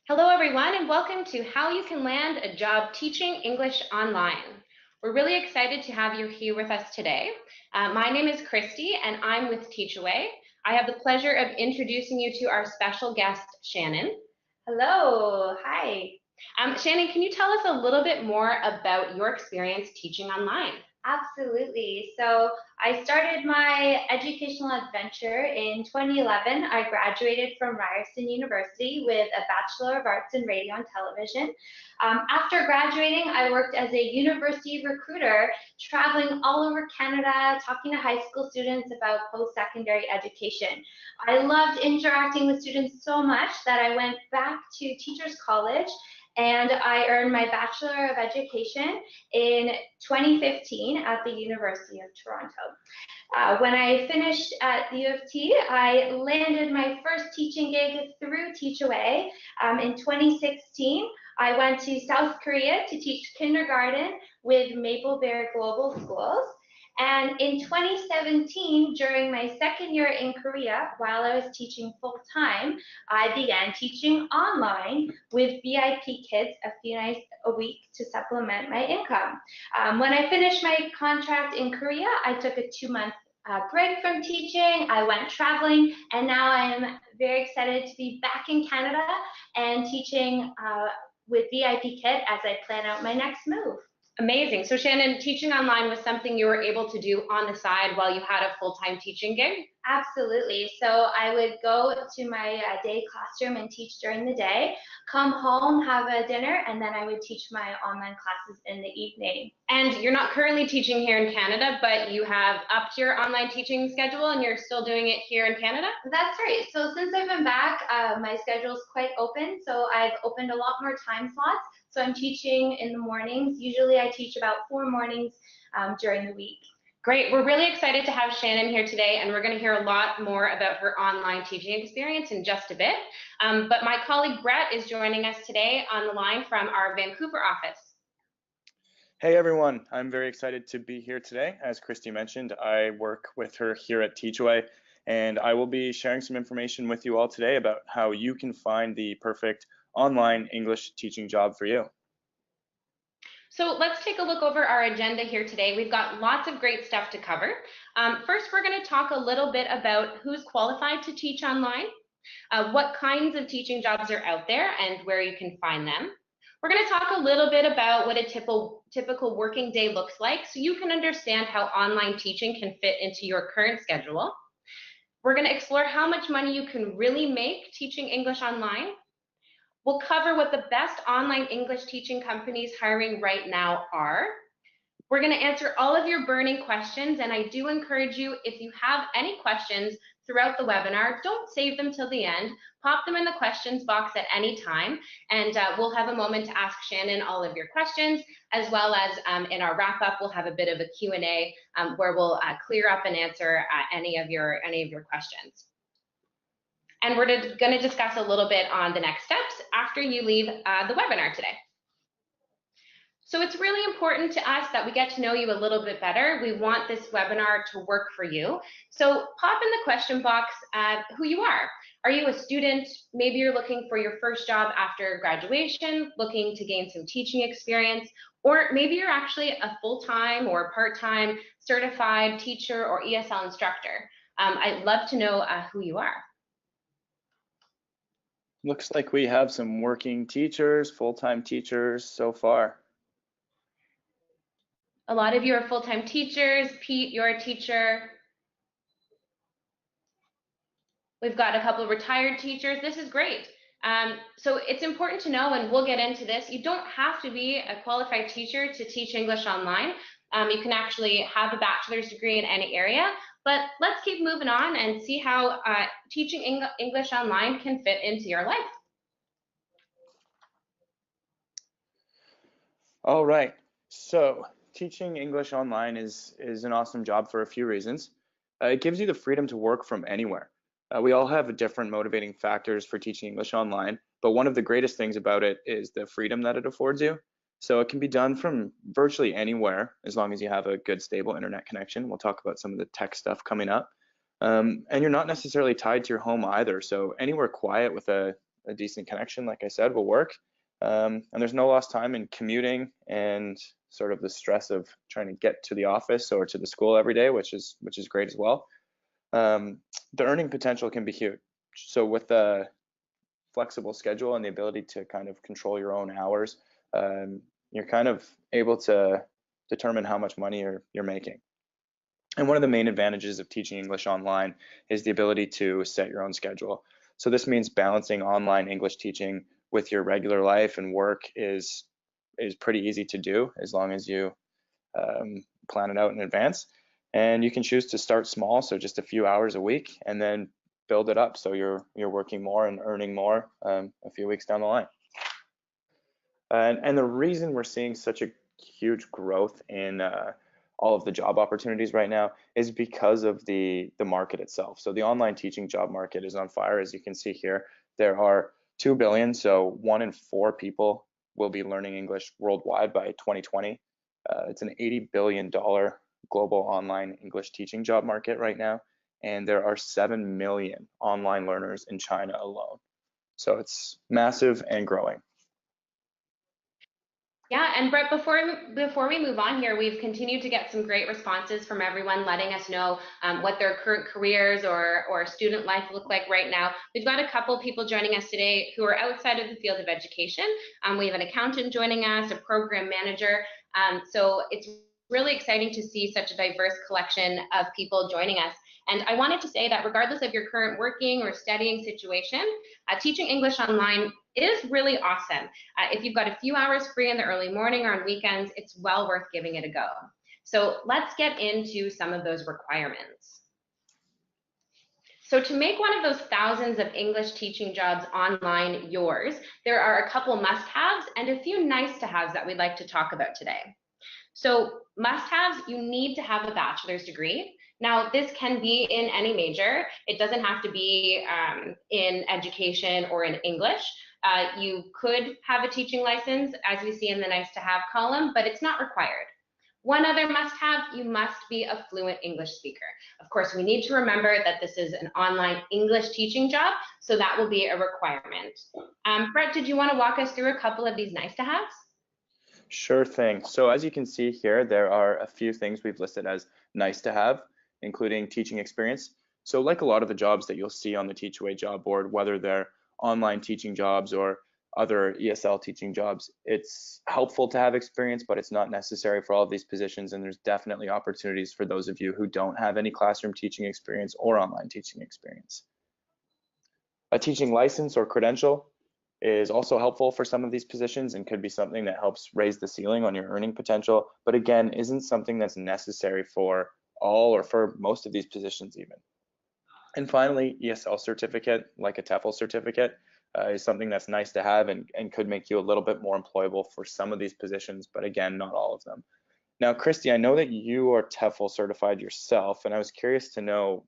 Hello, everyone, and welcome to How You Can Land a Job Teaching English Online. We're really excited to have you here with us today. My name is Christy, and I'm with Teachaway. I have the pleasure of introducing you to our special guest, Shannon. Hello, hi. Shannon, can you tell us a little bit more about your experience teaching online? Absolutely. So I started my educational adventure in 2011. I graduated from Ryerson University with a Bachelor of Arts in Radio and Television. After graduating, I worked as a university recruiter, traveling all over Canada, talking to high school students about post-secondary education. I loved interacting with students so much that I went back to Teachers College and I earned my Bachelor of Education in 2015 at the University of Toronto. When I finished at the U of T, I landed my first teaching gig through Teachaway. In 2016, I went to South Korea to teach kindergarten with Maple Bear Global Schools. And in 2017, during my second year in Korea, while I was teaching full-time, I began teaching online with VIP kids a few nights a week to supplement my income. When I finished my contract in Korea, I took a 2-month break from teaching. I went traveling, and now I am very excited to be back in Canada and teaching with VIP Kid as I plan out my next move. Amazing. So Shannon, teaching online was something you were able to do on the side while you had a full-time teaching gig? Absolutely. So I would go to my day classroom and teach during the day, come home, have a dinner, and then I would teach my online classes in the evening. And you're not currently teaching here in Canada, but you have upped your online teaching schedule and you're still doing it here in Canada? That's right. So since I've been back, my schedule is quite open. So I've opened a lot more time slots. So I'm teaching in the mornings. Usually I teach about 4 mornings during the week. Great. We're really excited to have Shannon here today, and we're going to hear a lot more about her online teaching experience in just a bit. But my colleague Brett is joining us today on the line from our Vancouver office. Hey everyone, I'm very excited to be here today. As Christy mentioned, I work with her here at Teachaway, and I will be sharing some information with you all today about how you can find the perfect online English teaching job for you. So let's take a look over our agenda here today. We've got lots of great stuff to cover. First, we're going to talk a little bit about who's qualified to teach online, what kinds of teaching jobs are out there, and where you can find them. We're going to talk a little bit about what a typical working day looks like so you can understand how online teaching can fit into your current schedule. We're going to explore how much money you can really make teaching English online. We'll cover what the best online English teaching companies hiring right now are. We're going to answer all of your burning questions, and I do encourage you, if you have any questions throughout the webinar, don't save them till the end. Pop them in the questions box at any time, and we'll have a moment to ask Shannon all of your questions, as well as in our wrap-up, we'll have a bit of a Q&A where we'll clear up and answer any of your questions. And we're going to discuss a little bit on the next steps after you leave the webinar today. So it's really important to us that we get to know you a little bit better. We want this webinar to work for you. So pop in the question box who you are. Are you a student? Maybe you're looking for your first job after graduation, looking to gain some teaching experience, or maybe you're actually a full-time or part-time certified teacher or ESL instructor. I'd love to know who you are. Looks like we have some working teachers, full-time teachers so far. A lot of you are full-time teachers. Pete, you're a teacher. We've got a couple of retired teachers. This is great. So it's important to know, and we'll get into this, you don't have to be a qualified teacher to teach English online. You can actually have a bachelor's degree in any area, but let's keep moving on and see how teaching English online can fit into your life. All right, so teaching English online is an awesome job for a few reasons. It gives you the freedom to work from anywhere. We all have different motivating factors for teaching English online, but one of the greatest things about it is the freedom that it affords you. So it can be done from virtually anywhere as long as you have a good stable internet connection. We'll talk about some of the tech stuff coming up. And you're not necessarily tied to your home either. So anywhere quiet with a a decent connection, like I said, will work. And there's no lost time in commuting and sort of the stress of trying to get to the office or to the school every day, which is great as well. The earning potential can be huge. So with a flexible schedule and the ability to kind of control your own hours, you're kind of able to determine how much money you're making. And one of the main advantages of teaching English online is the ability to set your own schedule. So this means balancing online English teaching with your regular life and work is pretty easy to do as long as you plan it out in advance. And you can choose to start small, so just a few hours a week, and then build it up so you're working more and earning more a few weeks down the line. And the reason we're seeing such a huge growth in all of the job opportunities right now is because of the market itself. So the online teaching job market is on fire, as you can see here. There are 2 billion, so 1 in 4 people will be learning English worldwide by 2020. It's an $80 billion global online English teaching job market right now, and there are 7 million online learners in China alone. So it's massive and growing. Yeah, and Brett, before we move on here, we've continued to get some great responses from everyone letting us know what their current careers or student life look like right now. We've got a couple people joining us today who are outside of the field of education. We have an accountant joining us, a program manager. So it's really exciting to see such a diverse collection of people joining us. And I wanted to say that regardless of your current working or studying situation, teaching English online is really awesome. If you've got a few hours free in the early morning or on weekends, it's well worth giving it a go. So let's get into some of those requirements. So to make one of those thousands of English teaching jobs online yours, there are a couple must-haves and a few nice-to-haves that we'd like to talk about today. So must-haves, you need to have a bachelor's degree. Now, this can be in any major. It doesn't have to be in education or in English. You could have a teaching license, as we see in the nice to have column, but it's not required. One other must-have, you must be a fluent English speaker. Of course, we need to remember that this is an online English teaching job, so that will be a requirement. Brett, did you want to walk us through a couple of these nice-to-haves? Sure thing. So as you can see here, there are a few things we've listed as nice to have, including teaching experience. So like a lot of the jobs that you'll see on the Teach Away job board, whether they're online teaching jobs or other ESL teaching jobs, it's helpful to have experience, but it's not necessary for all of these positions. And there's definitely opportunities for those of you who don't have any classroom teaching experience or online teaching experience. A teaching license or credential is also helpful for some of these positions and could be something that helps raise the ceiling on your earning potential, but again, isn't something that's necessary for all or for most of these positions even. And finally, ESL certificate, like a TEFL certificate, is something that's nice to have and could make you a little bit more employable for some of these positions, but again, not all of them. Now, Christy, I know that you are TEFL certified yourself, and I was curious to know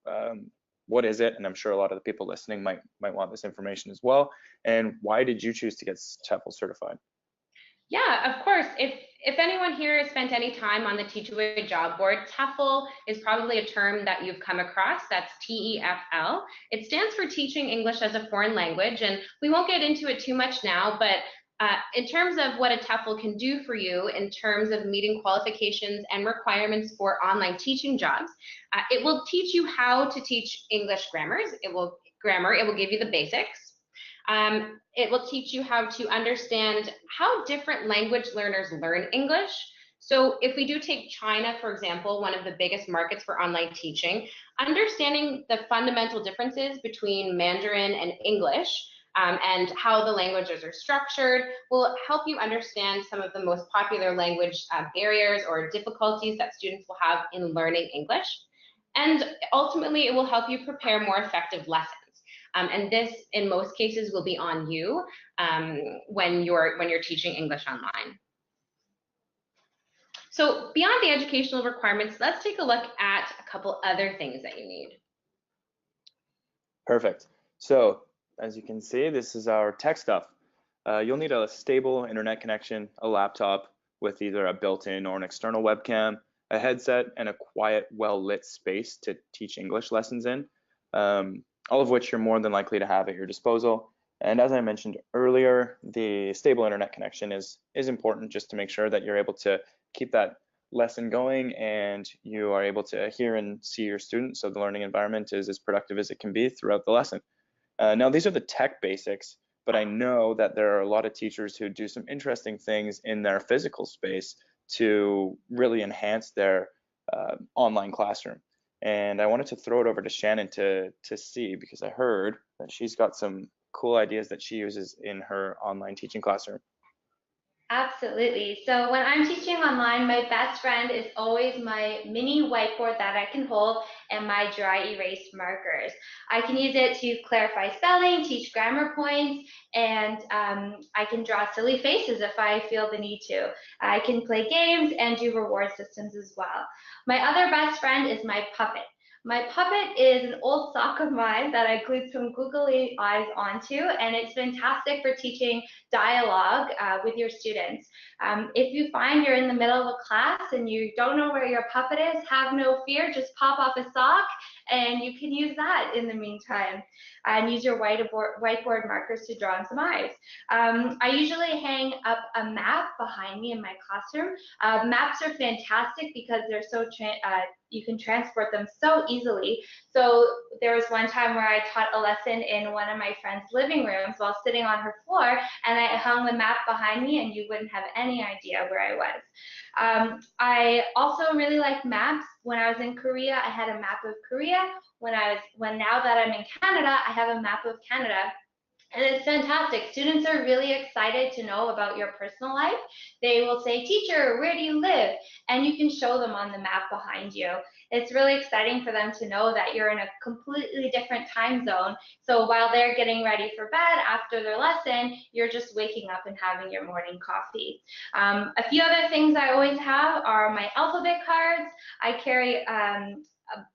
what is it, and I'm sure a lot of the people listening might want this information as well, and why did you choose to get TEFL certified? Yeah, of course. If anyone here has spent any time on the Teach Away job board, TEFL is probably a term that you've come across. That's TEFL. It stands for Teaching English as a Foreign Language, and we won't get into it too much now, but in terms of what a TEFL can do for you in terms of meeting qualifications and requirements for online teaching jobs, it will teach you how to teach English grammars. It will give you the basics. It will teach you how to understand how different language learners learn English. So if we do take China, for example, one of the biggest markets for online teaching, understanding the fundamental differences between Mandarin and English and how the languages are structured will help you understand some of the most popular language barriers or difficulties that students will have in learning English. And ultimately, it will help you prepare more effective lessons. And this, in most cases, will be on you when you're teaching English online. So beyond the educational requirements, let's take a look at a couple other things that you need. Perfect. So as you can see, this is our tech stuff. You'll need a stable internet connection, a laptop with either a built-in or an external webcam, a headset, and a quiet, well-lit space to teach English lessons in. All of which you're more than likely to have at your disposal. And as I mentioned earlier, the stable internet connection is important just to make sure that you're able to keep that lesson going and you are able to hear and see your students, so the learning environment is as productive as it can be throughout the lesson. Now, these are the tech basics, but I know that there are a lot of teachers who do some interesting things in their physical space to really enhance their online classroom. And I wanted to throw it over to Shannon to see, because I heard that she's got some cool ideas that she uses in her online teaching classroom. Absolutely. So when I'm teaching online, my best friend is always my mini whiteboard that I can hold and my dry erase markers. I can use it to clarify spelling, teach grammar points, and I can draw silly faces if I feel the need to. I can play games and do reward systems as well. My other best friend is my puppet. My puppet is an old sock of mine that I glued some googly eyes onto, and it's fantastic for teaching dialogue with your students. If you find you're in the middle of a class and you don't know where your puppet is, have no fear, just pop off a sock and you can use that in the meantime. And use your whiteboard markers to draw on some eyes. I usually hang up a map behind me in my classroom. Maps are fantastic because they're so you can transport them so easily. So there was one time where I taught a lesson in one of my friend's living rooms while sitting on her floor, and I hung the map behind me and you wouldn't have any idea where I was. I also really like maps. When I was in Korea, I had a map of Korea. Now that I'm in Canada, I have a map of Canada. And it's fantastic. Students are really excited to know about your personal life. They will say, "Teacher, where do you live?" And you can show them on the map behind you. It's really exciting for them to know that you're in a completely different time zone. So while they're getting ready for bed after their lesson, you're just waking up and having your morning coffee. A few other things I always have are my alphabet cards. I carry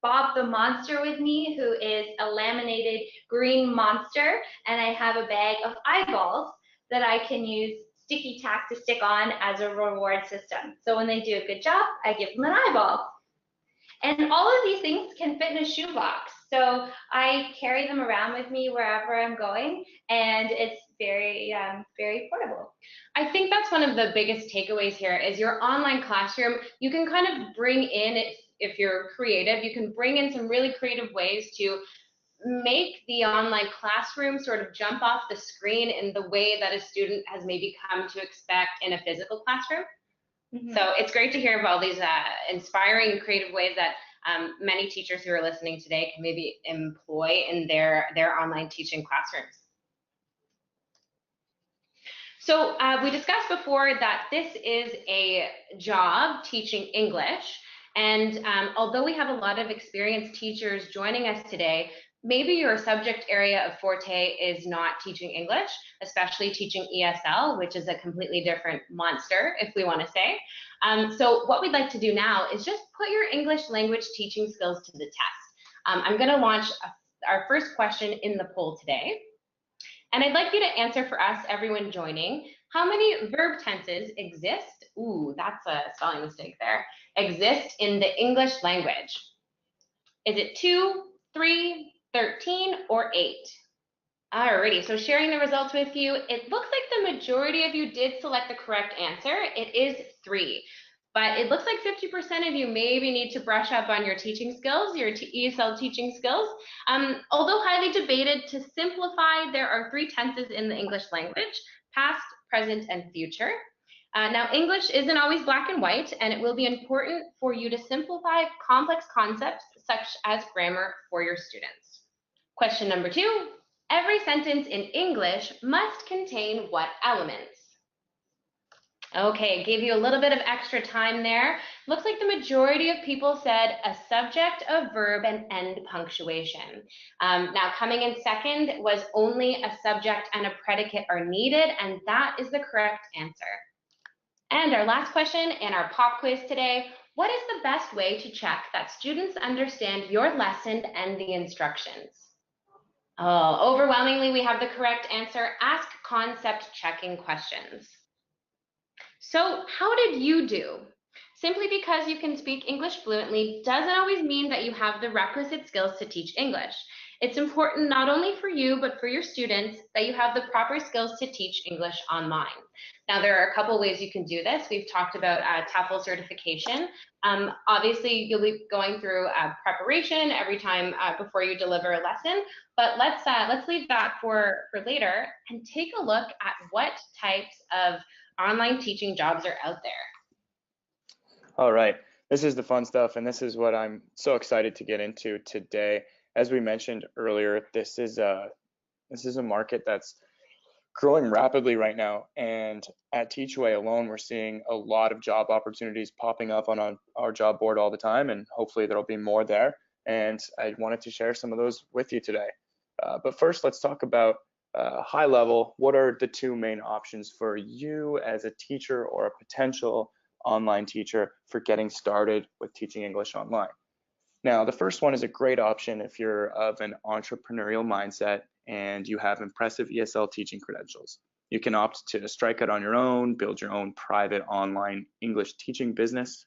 Bob the Monster with me, who is a laminated green monster, and I have a bag of eyeballs that I can use sticky tack to stick on as a reward system. So when they do a good job, I give them an eyeball. And all of these things can fit in a shoebox. So I carry them around with me wherever I'm going, and it's very portable. I think that's one of the biggest takeaways here is your online classroom. You can kind of bring in, if you're creative, you can bring in some really creative ways to make the online classroom sort of jump off the screen in the way that a student has maybe come to expect in a physical classroom. Mm-hmm. So it's great to hear about these inspiring creative ways that many teachers who are listening today can maybe employ in their online teaching classrooms. So we discussed before that this is a job teaching English, and although we have a lot of experienced teachers joining us today, maybe your subject area of forte is not teaching English, especially teaching ESL, which is a completely different monster, if we want to say. So what we'd like to do now is just put your English language teaching skills to the test. I'm going to launch our first question in the poll today. And I'd like you to answer for us, everyone joining, how many verb tenses exist? Ooh, that's a spelling mistake there. Exist in the English language. Is it 2, 3, 13, or 8? Alrighty, so sharing the results with you, it looks like the majority of you did select the correct answer. It is 3. But it looks like 50% of you maybe need to brush up on your teaching skills, your ESL teaching skills. Although highly debated, to simplify, there are 3 tenses in the English language: past, present, and future. Now, English isn't always black and white, and it will be important for you to simplify complex concepts such as grammar for your students. Question number 2, every sentence in English must contain what elements? Okay, gave you a little bit of extra time there. Looks like the majority of people said a subject, a verb, and end punctuation. Now, coming in second was only a subject and a predicate are needed, and that is the correct answer. And our last question in our pop quiz today, what is the best way to check that students understand your lesson and the instructions? Oh, overwhelmingly, we have the correct answer. Ask concept checking questions. So how did you do? Simply because you can speak English fluently doesn't always mean that you have the requisite skills to teach English. It's important not only for you, but for your students that you have the proper skills to teach English online. Now, there are a couple ways you can do this. We've talked about TOEFL certification. Obviously, you'll be going through preparation every time before you deliver a lesson, but let's leave that for later and take a look at what types of online teaching jobs are out there. All right, this is the fun stuff, and this is what I'm so excited to get into today. As we mentioned earlier, this is a market that's growing rapidly right now, and at Teachaway alone, we're seeing a lot of job opportunities popping up on our job board all the time, and hopefully there'll be more there. And I wanted to share some of those with you today. But first, let's talk about high level. What are the two main options for you as a teacher or a potential online teacher for getting started with teaching English online? Now, the first one is a great option if you're of an entrepreneurial mindset and you have impressive ESL teaching credentials. You can opt to strike out on your own, build your own private online English teaching business.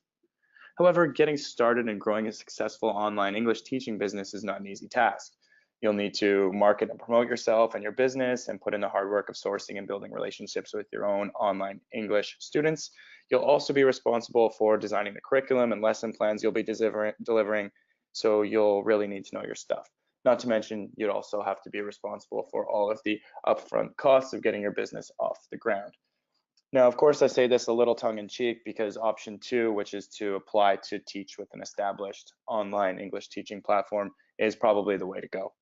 However, getting started and growing a successful online English teaching business is not an easy task. You'll need to market and promote yourself and your business and put in the hard work of sourcing and building relationships with your own online English students. You'll also be responsible for designing the curriculum and lesson plans you'll be delivering, so you'll really need to know your stuff. Not to mention, you'd also have to be responsible for all of the upfront costs of getting your business off the ground. Now, of course, I say this a little tongue-in-cheek because option two, which is to apply to teach with an established online English teaching platform, is probably the way to go.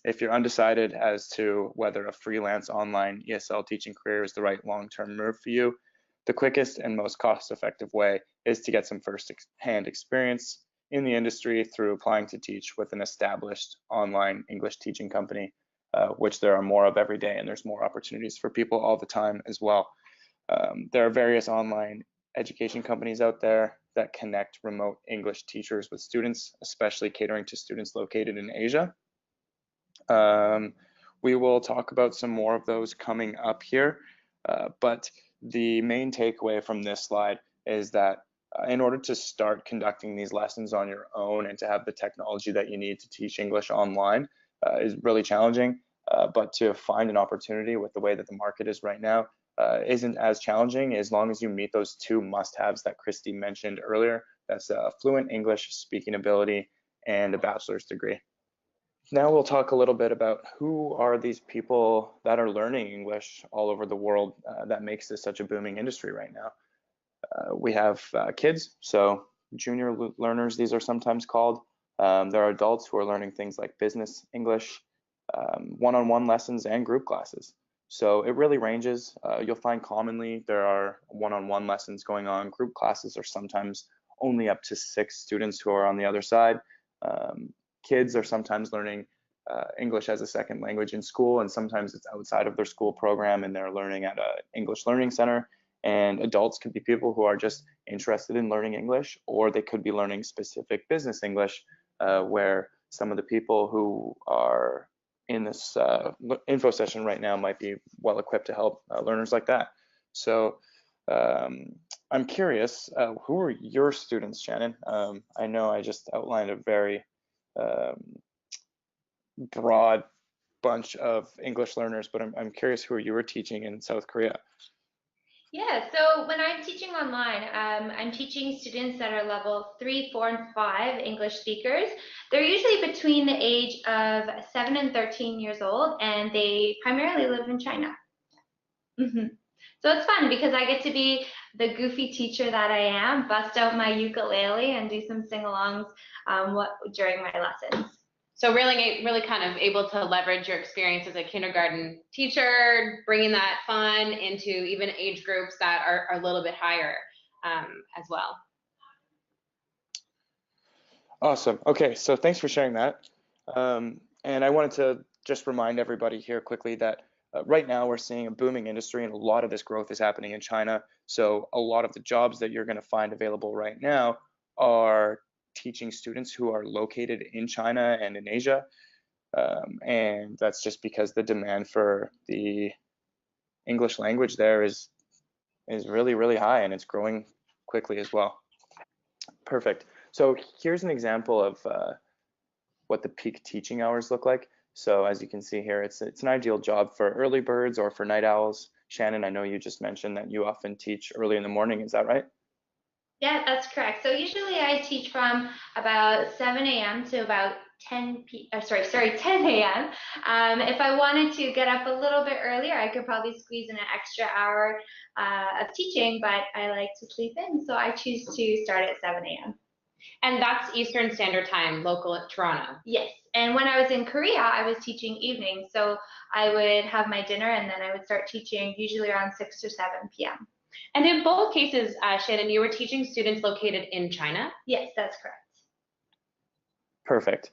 If you're undecided as to whether a freelance online ESL teaching career is the right long-term move for you, the quickest and most cost-effective way is to get some first-hand experience in the industry through applying to teach with an established online English teaching company, which there are more of every day, and there's more opportunities for people all the time as well. There are various online education companies out there that connect remote English teachers with students, especially catering to students located in Asia. We will talk about some more of those coming up here, but the main takeaway from this slide is that in order to start conducting these lessons on your own and to have the technology that you need to teach English online is really challenging, but to find an opportunity with the way that the market is right now isn't as challenging as long as you meet those two must-haves that Christy mentioned earlier. That's fluent English speaking ability and a bachelor's degree. Now we'll talk a little bit about who are these people that are learning English all over the world that makes this such a booming industry right now. We have kids, so junior learners, these are sometimes called. There are adults who are learning things like business English, one-on-one lessons, and group classes. So it really ranges. You'll find commonly there are one-on-one lessons going on. Group classes are sometimes only up to 6 students who are on the other side. Kids are sometimes learning English as a second language in school, and sometimes it's outside of their school program and they're learning at an English learning center. And adults could be people who are just interested in learning English, or they could be learning specific business English, where some of the people who are in this info session right now might be well equipped to help learners like that. So I'm curious, who are your students, Shannon? I know I just outlined a very broad bunch of English learners, but I'm curious who you were teaching in South Korea. Yeah, so when I'm teaching online, I'm teaching students that are level 3, 4, and 5 English speakers. They're usually between the age of 7 and 13 years old, and they primarily live in China. So it's fun because I get to be the goofy teacher that I am, bust out my ukulele and do some sing-alongs during my lessons. So really kind of able to leverage your experience as a kindergarten teacher, bringing that fun into even age groups that are a little bit higher as well. Awesome. Okay, so thanks for sharing that. And I wanted to just remind everybody here quickly that right now we're seeing a booming industry and a lot of this growth is happening in China. So a lot of the jobs that you're going to find available right now are teaching students who are located in China and in Asia. And that's just because the demand for the English language there is really, really high, and it's growing quickly as well. Perfect. So here's an example of what the peak teaching hours look like. So as you can see here, it's an ideal job for early birds or for night owls. Shannon, I know you just mentioned that you often teach early in the morning. Is that right? Yeah, that's correct. So usually I teach from about 7 a.m. to about 10 a.m. If I wanted to get up a little bit earlier, I could probably squeeze in an extra hour of teaching, but I like to sleep in, so I choose to start at 7 a.m. And that's Eastern Standard Time, local at Toronto. Yes, and when I was in Korea, I was teaching evenings, so I would have my dinner and then I would start teaching usually around 6 or 7 p.m. And in both cases, Shannon, you were teaching students located in China? Yes, that's correct. Perfect.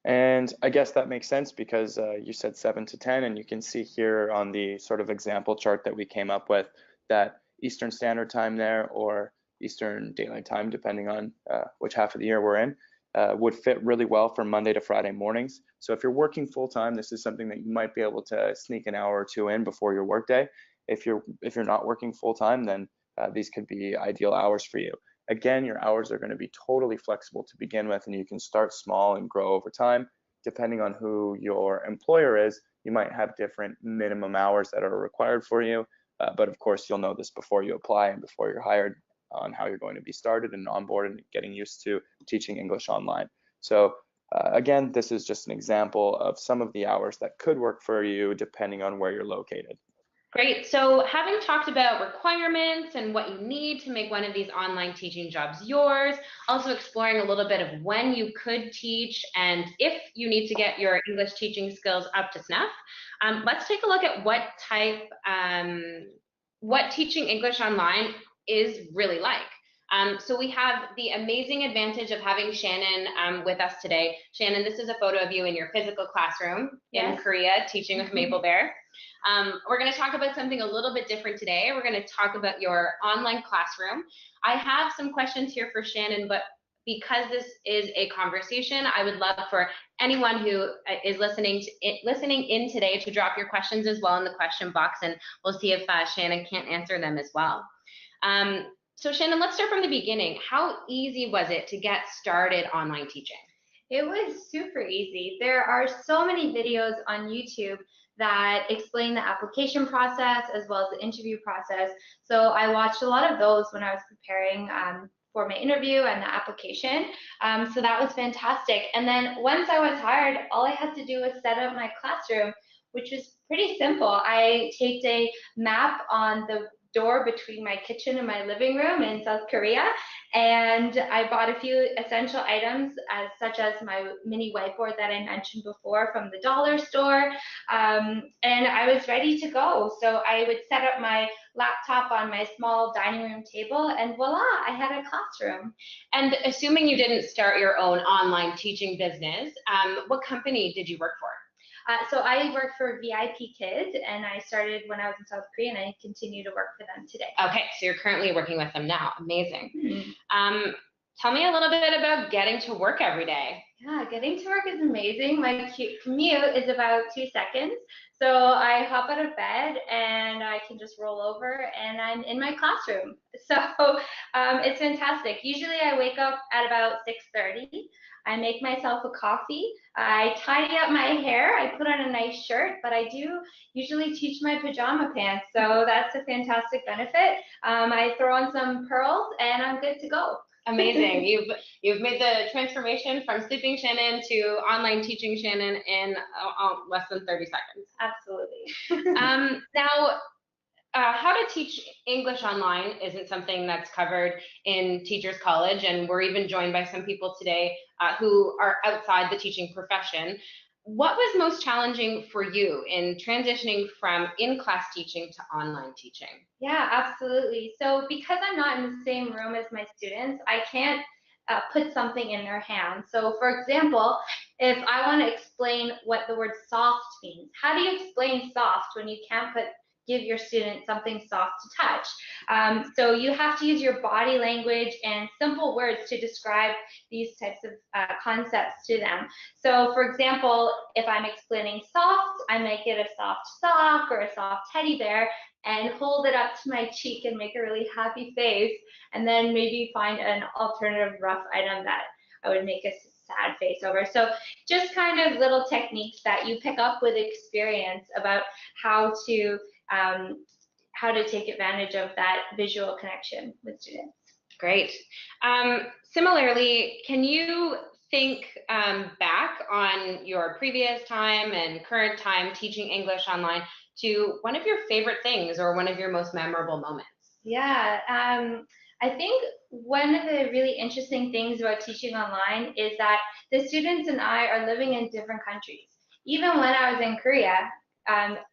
And I guess that makes sense because you said 7 to 10, and you can see here on the sort of example chart that we came up with that Eastern Standard Time there, or Eastern Daylight Time, depending on which half of the year we're in, would fit really well for Monday to Friday mornings. So if you're working full time, this is something that you might be able to sneak an hour or two in before your workday. If you're not working full time, then these could be ideal hours for you. Again, your hours are going to be totally flexible to begin with, and you can start small and grow over time. Depending on who your employer is, you might have different minimum hours that are required for you. But of course, you'll know this before you apply and before you're hired on how you're going to be started and onboarded and getting used to teaching English online. So again, this is just an example of some of the hours that could work for you depending on where you're located. Great. So having talked about requirements and what you need to make one of these online teaching jobs yours, also exploring a little bit of when you could teach and if you need to get your English teaching skills up to snuff, let's take a look at what teaching English online is really like. So we have the amazing advantage of having Shannon with us today. Shannon, this is a photo of you in your physical classroom in Korea teaching with Maple Bear. We're going to talk about something a little bit different today. We're going to talk about your online classroom. I have some questions here for Shannon, but because this is a conversation, I would love for anyone who is listening in today to drop your questions as well in the question box, and we'll see if Shannon can't answer them as well. So Shannon, let's start from the beginning. How easy was it to get started online teaching? It was super easy. There are so many videos on YouTube that explain the application process as well as the interview process. So I watched a lot of those when I was preparing for my interview and the application. So that was fantastic. And then once I was hired, all I had to do was set up my classroom, which was pretty simple. I taped a map on the door between my kitchen and my living room in South Korea, and I bought a few essential items such as my mini whiteboard that I mentioned before from the dollar store, and I was ready to go. So I would set up my laptop on my small dining room table, and voila, I had a classroom. And assuming you didn't start your own online teaching business, what company did you work for? So I work for VIP Kids, and I started when I was in South Korea, and I continue to work for them today. Okay, so you're currently working with them now. Amazing. Mm-hmm. Tell me a little bit about getting to work every day. Yeah, getting to work is amazing. My commute is about 2 seconds. So I hop out of bed and I can just roll over and I'm in my classroom. So it's fantastic. Usually I wake up at about 6:30. I make myself a coffee. I tidy up my hair. I put on a nice shirt, but I do usually teach my pajama pants. So that's a fantastic benefit. I throw on some pearls and I'm good to go. Amazing. You've made the transformation from sleeping Shannon to online teaching Shannon in less than 30 seconds. Absolutely. Now, how to teach English online isn't something that's covered in Teachers College, and we're even joined by some people today who are outside the teaching profession. What was most challenging for you in transitioning from in-class teaching to online teaching? Yeah, absolutely. So because I'm not in the same room as my students, I can't put something in their hands. So for example, if I want to explain what the word soft means, how do you explain soft when you can't give your student something soft to touch? So you have to use your body language and simple words to describe these types of concepts to them. So for example, if I'm explaining soft, I might get a soft sock or a soft teddy bear and hold it up to my cheek and make a really happy face, and then maybe find an alternative rough item that I would make a sad face over. So just kind of little techniques that you pick up with experience about how to take advantage of that visual connection with students. Great. Similarly, can you think back on your previous time and current time teaching English online to one of your favorite things or one of your most memorable moments? Yeah, I think one of the really interesting things about teaching online is that the students and I are living in different countries. Even when I was in Korea,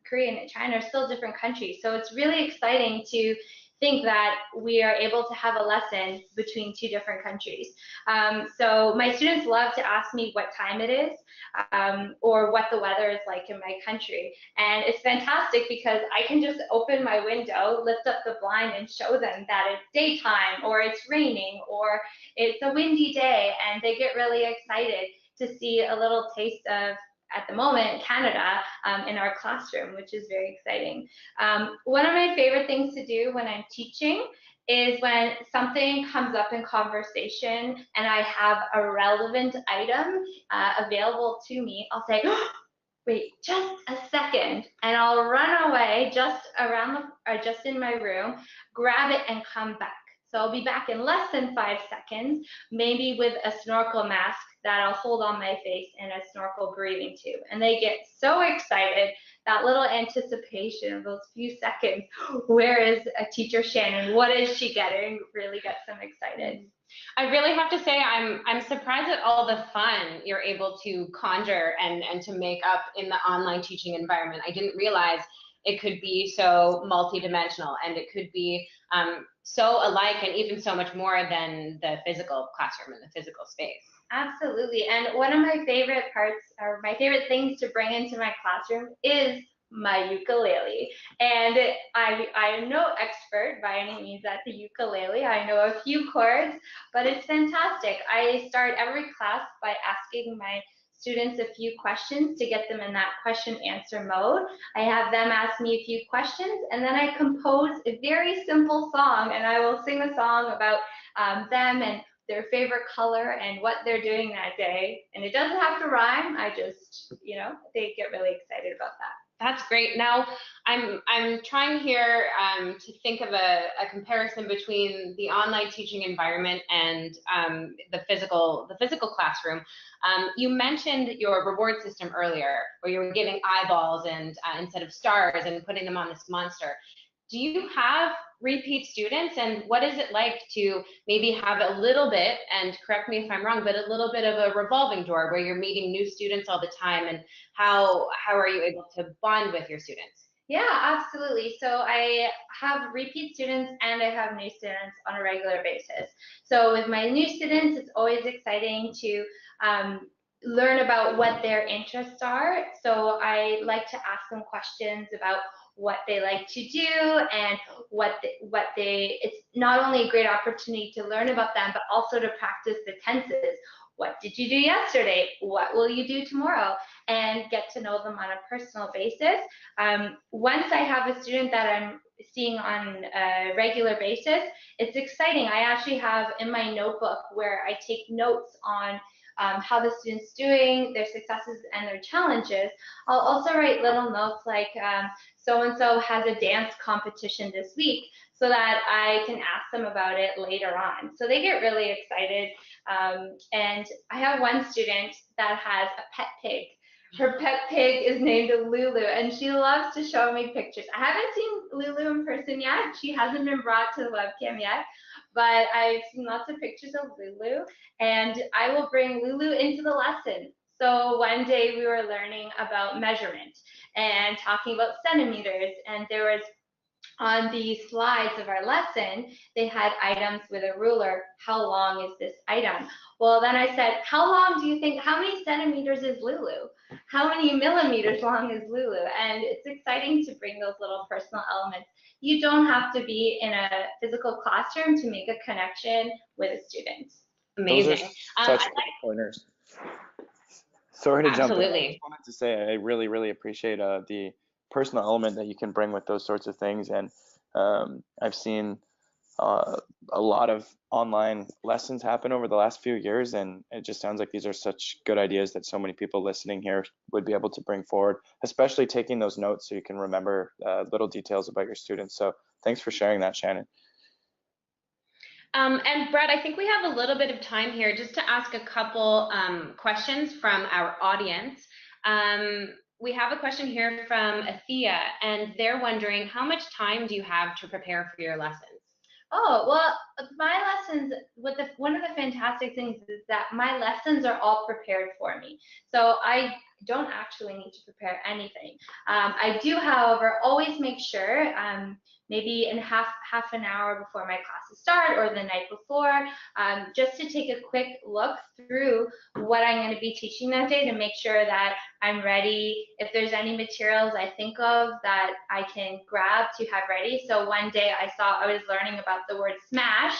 Korea and China are still different countries. So it's really exciting to think that we are able to have a lesson between two different countries. So my students love to ask me what time it is or what the weather is like in my country. And it's fantastic because I can just open my window, lift up the blind and show them that it's daytime or it's raining or it's a windy day, and they get really excited to see a little taste of, at the moment, Canada in our classroom, which is very exciting. One of my favorite things to do when I'm teaching is when something comes up in conversation and I have a relevant item available to me, I'll say, oh, wait, just a second, and I'll run away just just in my room, grab it and come back. So I'll be back in less than 5 seconds, maybe with a snorkel mask that I'll hold on my face and a snorkel breathing tube. And they get so excited, that little anticipation of those few seconds, where is a teacher Shannon? What is she getting? Really gets them excited. I really have to say I'm surprised at all the fun you're able to conjure and to make up in the online teaching environment. I didn't realize it could be so multidimensional, and it could be so alike and even so much more than the physical classroom and the physical space. Absolutely. And one of my favorite parts, or my favorite things to bring into my classroom, is my ukulele. And I am no expert by any means at the ukulele. I know a few chords, but it's fantastic. I start every class by asking my students a few questions to get them in that question answer mode. I have them ask me a few questions, and then I compose a very simple song, and I will sing a song about them and their favorite color and what they're doing that day. And it doesn't have to rhyme. I just, they get really excited about that. That's great. Now, I'm trying here to think of a comparison between the online teaching environment and the physical classroom. You mentioned your reward system earlier, where you were giving eyeballs and instead of stars and putting them on this monster. Do you have repeat students, and what is it like to maybe have a little bit, and correct me if I'm wrong, but a little bit of a revolving door where you're meeting new students all the time, and how are you able to bond with your students? Yeah, absolutely. So I have repeat students and I have new students on a regular basis. So with my new students, it's always exciting to learn about what their interests are. So I like to ask them questions about what they like to do and it's not only a great opportunity to learn about them, but also to practice the tenses. What did you do yesterday? What will you do tomorrow? And get to know them on a personal basis. Once I have a student that I'm seeing on a regular basis, it's exciting. I actually have in my notebook where I take notes on how the student's doing, their successes and their challenges. I'll also write little notes like so-and-so has a dance competition this week, so that I can ask them about it later on. So they get really excited. And I have one student that has a pet pig. Her pet pig is named Lulu, and she loves to show me pictures. I haven't seen Lulu in person yet. She hasn't been brought to the webcam yet, but I've seen lots of pictures of Lulu, and I will bring Lulu into the lesson. So one day we were learning about measurement and talking about centimeters, and there was on the slides of our lesson, they had items with a ruler. How long is this item? Well, then I said, how long do you think, how many centimeters is Lulu? How many millimeters long is Lulu? And it's exciting to bring those little personal elements. You don't have to be in a physical classroom to make a connection with a student. Amazing. Those are such good pointers. Sorry to jump in. I just wanted to say I really, really appreciate the personal element that you can bring with those sorts of things. And I've seen a lot of online lessons happen over the last few years, and it just sounds like these are such good ideas that so many people listening here would be able to bring forward, especially taking those notes so you can remember little details about your students. So thanks for sharing that, Shannon. And Brett, I think we have a little bit of time here just to ask a couple questions from our audience. We have a question here from Athea, and they're wondering, how much time do you have to prepare for your lessons? Oh, well, my lessons, one of the fantastic things is that my lessons are all prepared for me. So I don't actually need to prepare anything. I do, however, always make sure, maybe in half an hour before my classes start or the night before, just to take a quick look through what I'm going to be teaching that day to make sure that I'm ready. If there's any materials I think of that I can grab to have ready. So one day I was learning about the word smash.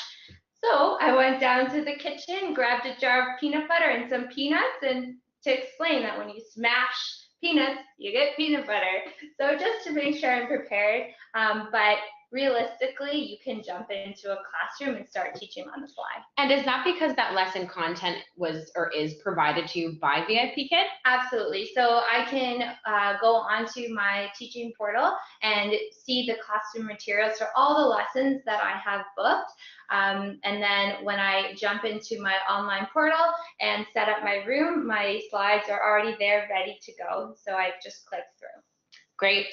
So I went down to the kitchen, grabbed a jar of peanut butter and some peanuts, and to explain that when you smash peanuts, you get peanut butter. So just to make sure I'm prepared, but realistically, you can jump into a classroom and start teaching on the fly. And is that because that lesson content was or is provided to you by VIP Kid? Absolutely. So I can go onto my teaching portal and see the classroom materials for all the lessons that I have booked. And then when I jump into my online portal and set up my room, my slides are already there ready to go. So I just click through. Great.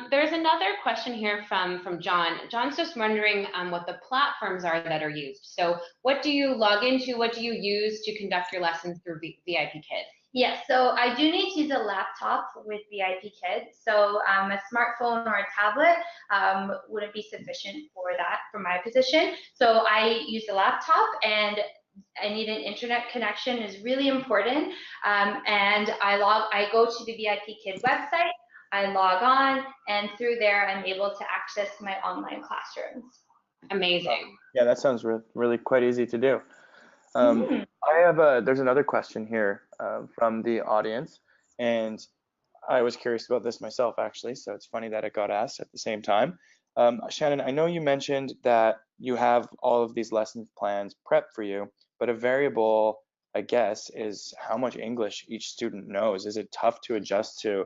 There's another question here from John. John's just wondering what the platforms are that are used. So what do you log into? What do you use to conduct your lessons through VIP Kid? Yes, so I do need to use a laptop with VIP Kid. So a smartphone or a tablet wouldn't be sufficient for that, for my position. So I use a laptop, and I need an internet connection is really important. And I go to the VIP Kid website, I log on, and through there I'm able to access my online classrooms. Amazing. Yeah, that sounds really quite easy to do. There's another question here from the audience, and I was curious about this myself actually, so it's funny that it got asked at the same time. Shannon, I know you mentioned that you have all of these lesson plans prepped for you, but a variable, I guess, is how much English each student knows. Is it tough to adjust to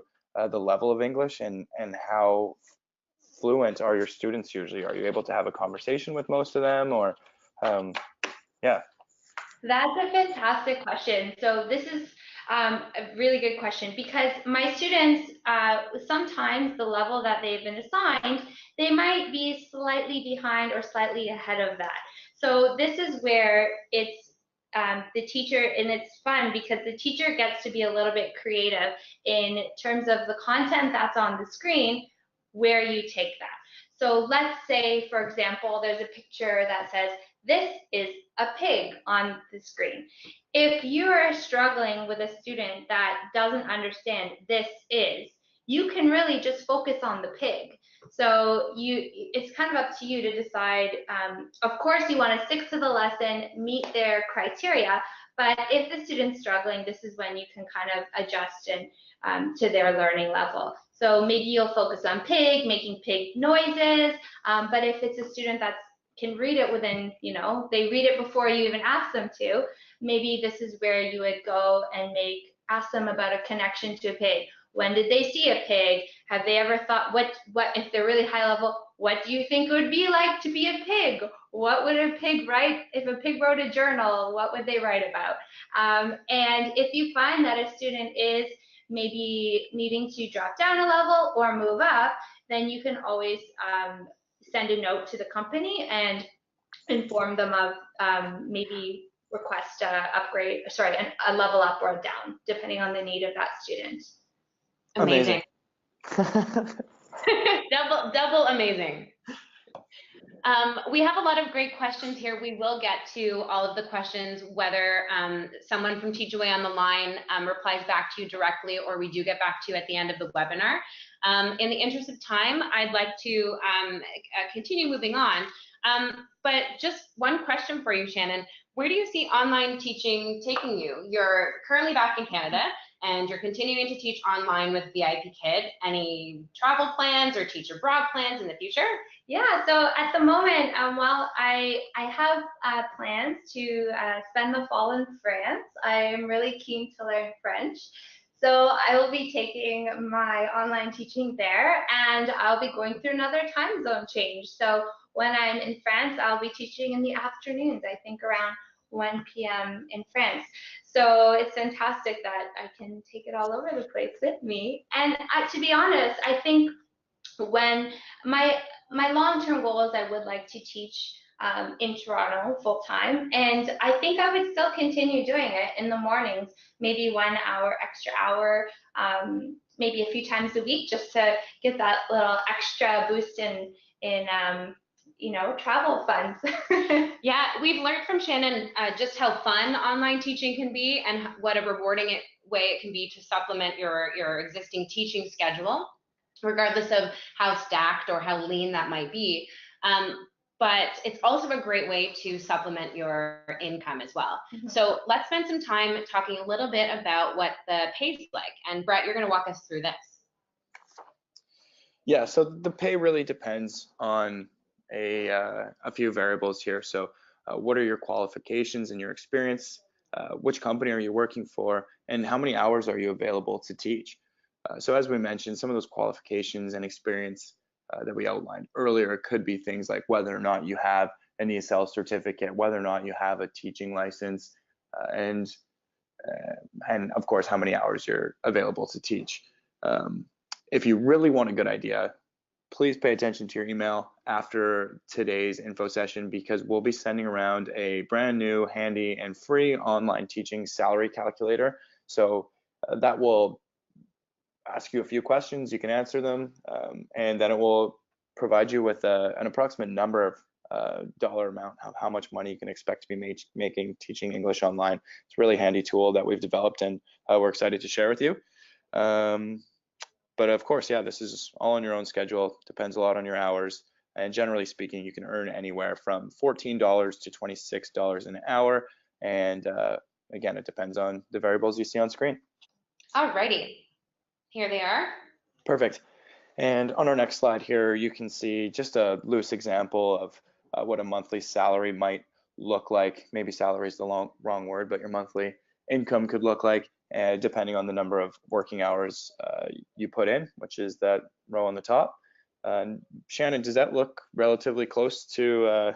the level of English, and how fluent are your students usually? Are you able to have a conversation with most of them, or yeah? That's a fantastic question. So this is a really good question, because my students, sometimes the level that they've been assigned, they might be slightly behind or slightly ahead of that. So this is where it's the teacher, and it's fun because the teacher gets to be a little bit creative in terms of the content that's on the screen, where you take that. So let's say, for example, there's a picture that says, "This is a pig" on the screen. If you are struggling with a student that doesn't understand "this is," you can really just focus on the pig. So it's kind of up to you to decide. Of course, you want to stick to the lesson, meet their criteria, but if the student's struggling, this is when you can kind of adjust and to their learning level. So maybe you'll focus on pig, making pig noises, but if it's a student that can read it within, they read it before you even ask them to, maybe this is where you would go and ask them about a connection to a pig. When did they see a pig? Have they ever thought, what if they're really high level, what do you think it would be like to be a pig? What would a pig write? If a pig wrote a journal, what would they write about? And if you find that a student is maybe needing to drop down a level or move up, then you can always send a note to the company and inform them of maybe request a level up or down, depending on the need of that student. Amazing. double amazing. We have a lot of great questions here. We will get to all of the questions, whether someone from Teach Away on the line replies back to you directly, or we do get back to you at the end of the webinar. In the interest of time, I'd like to continue moving on. But just one question for you, Shannon. Where do you see online teaching taking you? You're currently back in Canada. and you're continuing to teach online with VIP Kid. Any travel plans or teach abroad plans in the future? Yeah, so at the moment, well, I have plans to spend the fall in France. I am really keen to learn French. So I will be taking my online teaching there, and I'll be going through another time zone change. So when I'm in France, I'll be teaching in the afternoons, I think around 1 p.m. in France. So it's fantastic that I can take it all over the place with me. And to be honest, I think when my long-term goal is I would like to teach in Toronto full time, and I think I would still continue doing it in the mornings, maybe 1 hour, extra hour, maybe a few times a week, just to get that little extra boost in travel funds. Yeah, we've learned from Shannon just how fun online teaching can be and what a rewarding way it can be to supplement your existing teaching schedule, regardless of how stacked or how lean that might be. But it's also a great way to supplement your income as well. Mm-hmm. So let's spend some time talking a little bit about what the pay's like. And Brett, you're going to walk us through this. Yeah, so the pay really depends on a few variables here. So what are your qualifications and your experience? Which company are you working for? And how many hours are you available to teach? So as we mentioned, some of those qualifications and experience that we outlined earlier could be things like whether or not you have an ESL certificate, whether or not you have a teaching license, and of course how many hours you're available to teach. If you really want a good idea, please pay attention to your email after today's info session, because we'll be sending around a brand new, handy, and free online teaching salary calculator. So that will ask you a few questions, you can answer them, and then it will provide you with an approximate number of dollar amount of how much money you can expect to be making teaching English online. It's a really handy tool that we've developed, and we're excited to share with you. But of course, yeah, this is all on your own schedule, depends a lot on your hours, and generally speaking, you can earn anywhere from $14 to $26 an hour, and again, it depends on the variables you see on screen. Alrighty. Here they are. Perfect. And on our next slide here, you can see just a loose example of what a monthly salary might look like. Maybe salary is the wrong word, but your monthly income could look like, depending on the number of working hours you put in, which is that row on the top. Shannon, does that look relatively close to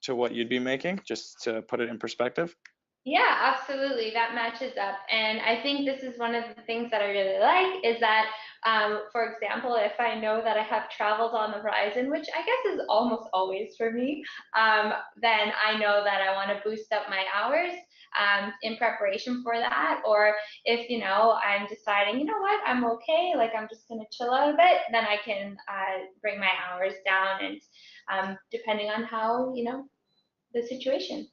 what you'd be making, just to put it in perspective? Yeah, absolutely. That matches up. And I think this is one of the things that I really like is that, for example, if I know that I have travels on the horizon, which I guess is almost always for me, then I know that I want to boost up my hours in preparation for that. Or if, I'm deciding, you know what, I'm okay, like I'm just going to chill out a bit, then I can bring my hours down, and depending on how, the situation.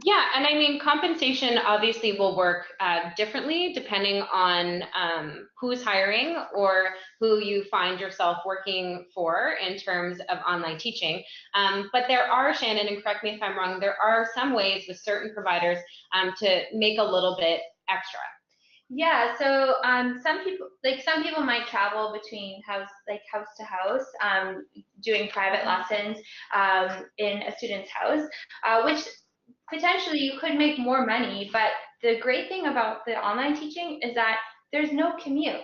Yeah, and I mean, compensation obviously will work differently depending on who's hiring or who you find yourself working for in terms of online teaching. But there are, Shannon, and correct me if I'm wrong, there are some ways with certain providers to make a little bit extra. Yeah, so some people might travel between house to house, doing private lessons in a student's house, which potentially you could make more money. But the great thing about the online teaching is that there's no commute.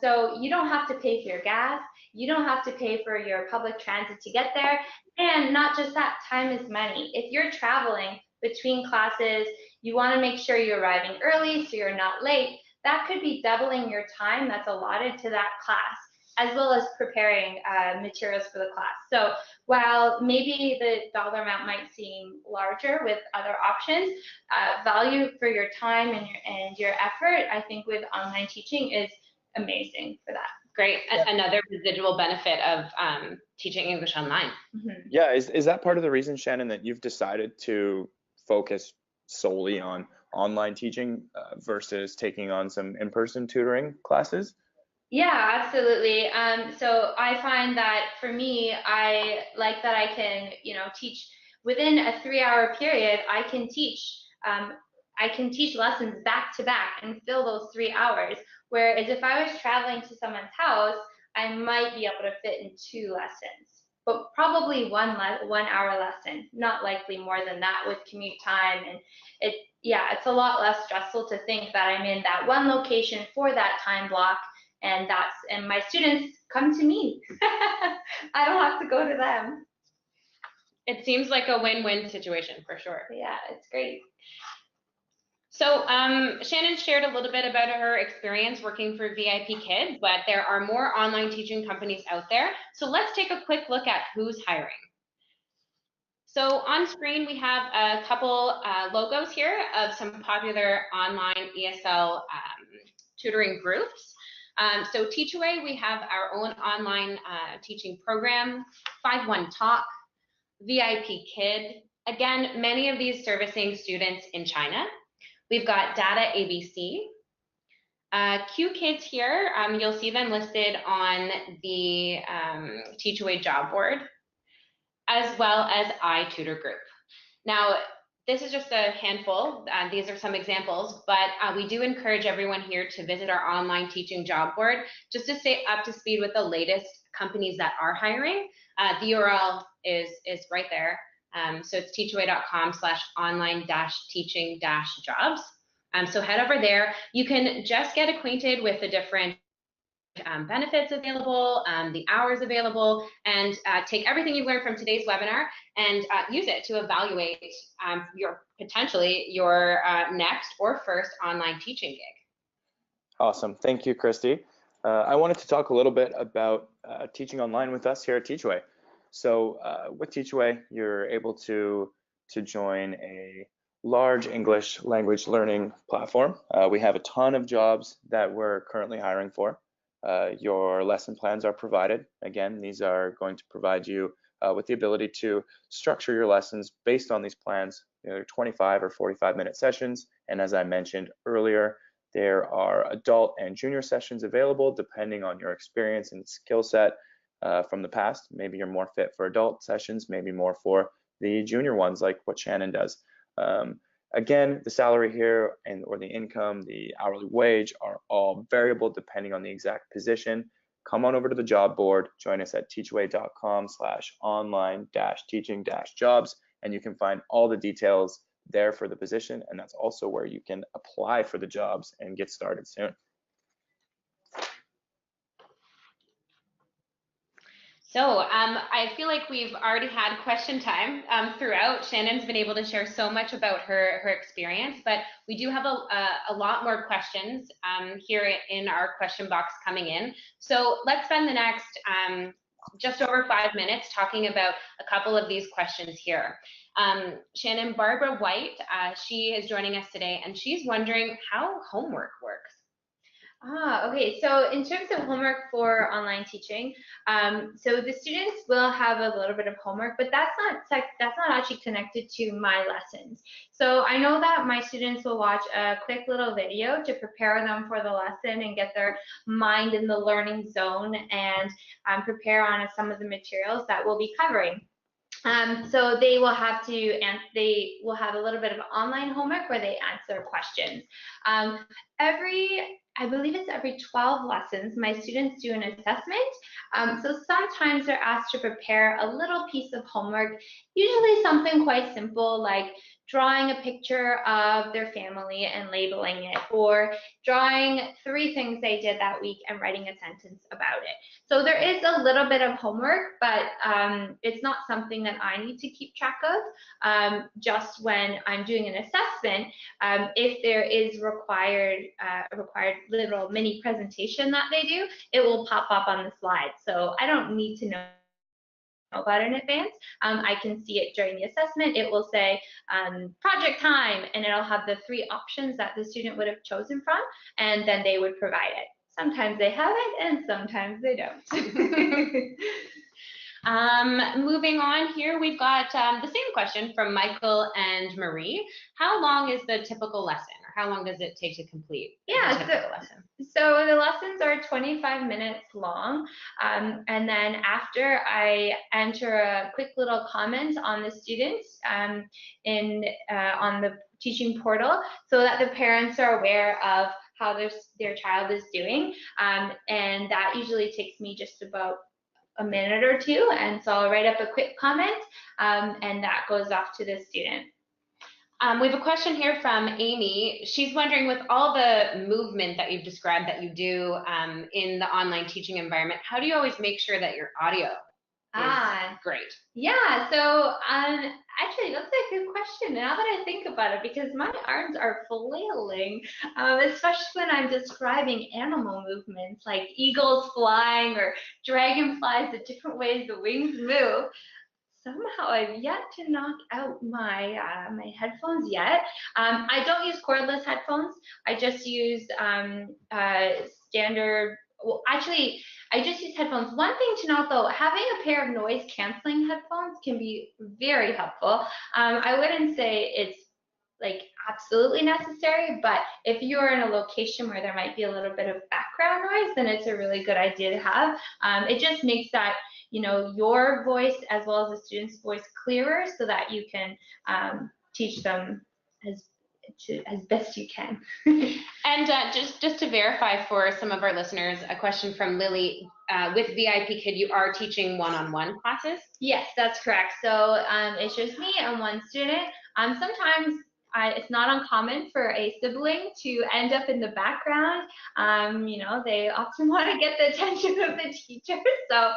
So you don't have to pay for your gas, you don't have to pay for your public transit to get there, and not just that, time is money. If you're traveling between classes, you want to make sure you're arriving early so you're not late. That could be doubling your time that's allotted to that class, as well as preparing materials for the class. So while maybe the dollar amount might seem larger with other options, value for your time and your effort, I think with online teaching is amazing for that. Great. Yeah. Another residual benefit of teaching English online. Mm-hmm. Yeah, is that part of the reason, Shannon, that you've decided to focus solely on online teaching versus taking on some in-person tutoring classes? Yeah, absolutely. So I find that for me, I like that I can, teach within a 3-hour period. I can teach I can teach lessons back to back and fill those 3 hours. Whereas if I was traveling to someone's house, I might be able to fit in 2 lessons, but probably 1 hour lesson, not likely more than that with commute time. And yeah, it's a lot less stressful to think that I'm in that one location for that time block, and my students come to me. I don't have to go to them. It seems like a win-win situation for sure. Yeah, it's great. So Shannon shared a little bit about her experience working for VIP Kids, but there are more online teaching companies out there. So let's take a quick look at who's hiring. So on screen, we have a couple logos here of some popular online ESL tutoring groups. So Teachaway, we have our own online teaching program, 5-1 Talk, VIP Kid. Again, many of these servicing students in China. We've got Data ABC. Q Kids here, you'll see them listed on the Teachaway job board, as well as iTutor Group. Now, this is just a handful. These are some examples, but we do encourage everyone here to visit our online teaching job board just to stay up to speed with the latest companies that are hiring. The URL is right there. So it's teachaway.com/online-teaching-jobs. So head over there. You can just get acquainted with the different benefits available, the hours available, and take everything you've learned from today's webinar and use it to evaluate potentially your next or first online teaching gig. Awesome. Thank you, Christy. I wanted to talk a little bit about teaching online with us here at Teachaway. So with Teachaway, you're able to join a large English language learning platform. We have a ton of jobs that we're currently hiring for. Your lesson plans are provided. Again, these are going to provide you with the ability to structure your lessons based on these plans. They're 25 or 45-minute sessions, and as I mentioned earlier, there are adult and junior sessions available depending on your experience and skill set from the past. Maybe you're more fit for adult sessions, maybe more for the junior ones like what Shannon does. Again, the salary here or the income, the hourly wage are all variable depending on the exact position. Come on over to the job board, join us at teachaway.com/online-teaching-jobs, and you can find all the details there for the position, and that's also where you can apply for the jobs and get started soon. So I feel like we've already had question time throughout. Shannon's been able to share so much about her experience, but we do have a lot more questions here in our question box coming in. So let's spend the next just over 5 minutes talking about a couple of these questions here. Shannon, Barbara White, she is joining us today, and she's wondering how homework works. Okay. So in terms of homework for online teaching, so the students will have a little bit of homework, but that's not actually connected to my lessons. So I know that my students will watch a quick little video to prepare them for the lesson and get their mind in the learning zone and prepare on some of the materials that we'll be covering. So they will have a little bit of online homework where they answer questions. I believe it's every 12 lessons, my students do an assessment. So sometimes they're asked to prepare a little piece of homework, usually something quite simple like drawing a picture of their family and labeling it, or drawing 3 things they did that week and writing a sentence about it. So there is a little bit of homework, but it's not something that I need to keep track of. Just when I'm doing an assessment, if there is a required little mini presentation that they do, it will pop up on the slide. So I don't need to know about it in advance. I can see it during the assessment. It will say project time, and it'll have the 3 options that the student would have chosen from, and then they would provide it. Sometimes they have it, and sometimes they don't. Moving on here, we've got the same question from Michael and Marie. How long is the typical lesson, or how long does it take to complete a typical lesson? So the lessons are 25 minutes long, and then after I enter a quick little comment on the students on the teaching portal so that the parents are aware of how their child is doing. And that usually takes me just about a minute or two. And so I'll write up a quick comment, and that goes off to the student. We have a question here from Amy. She's wondering, with all the movement that you've described that you do in the online teaching environment, how do you always make sure that your audio is great? Yeah, so actually that's a good question now that I think about it, because my arms are flailing, especially when I'm describing animal movements like eagles flying or dragonflies, the different ways the wings move. Somehow I've yet to knock out my my headphones yet. I don't use cordless headphones. I just use standard. Well, actually, I just use headphones. One thing to note though, having a pair of noise canceling headphones can be very helpful. I wouldn't say it's like absolutely necessary, but if you're in a location where there might be a little bit of background noise, then it's a really good idea to have. It just makes that, you know, your voice as well as the student's voice clearer so that you can teach them as best you can. And just to verify for some of our listeners, a question from Lily. With VIP Kid, you are teaching one-on-one classes? Yes, that's correct. So it's just me and one student. Sometimes it's not uncommon for a sibling to end up in the background. You know, they often want to get the attention of the teacher. So,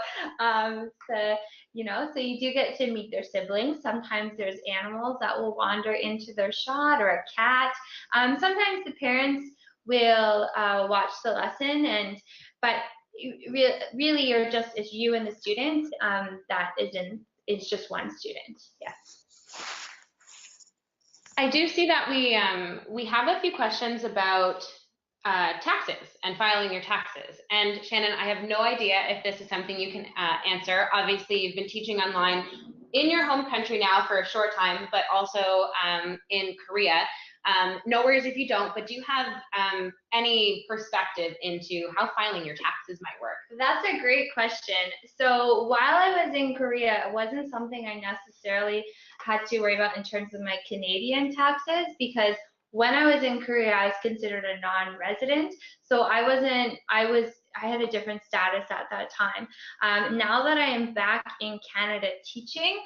you know, so you do get to meet their siblings. Sometimes there's animals that will wander into their shot, or a cat. Sometimes the parents will watch the lesson, but really you're just, it's you and the student that it's just one student. Yeah. I do see that we have a few questions about taxes and filing your taxes. And Shannon, I have no idea if this is something you can answer. Obviously, you've been teaching online in your home country now for a short time, but also in Korea. No worries if you don't, but do you have any perspective into how filing your taxes might work? That's a great question. So while I was in Korea, it wasn't something I necessarily had to worry about in terms of my Canadian taxes, because when I was in Korea, I was considered a non-resident. So I had a different status at that time. Now that I am back in Canada teaching,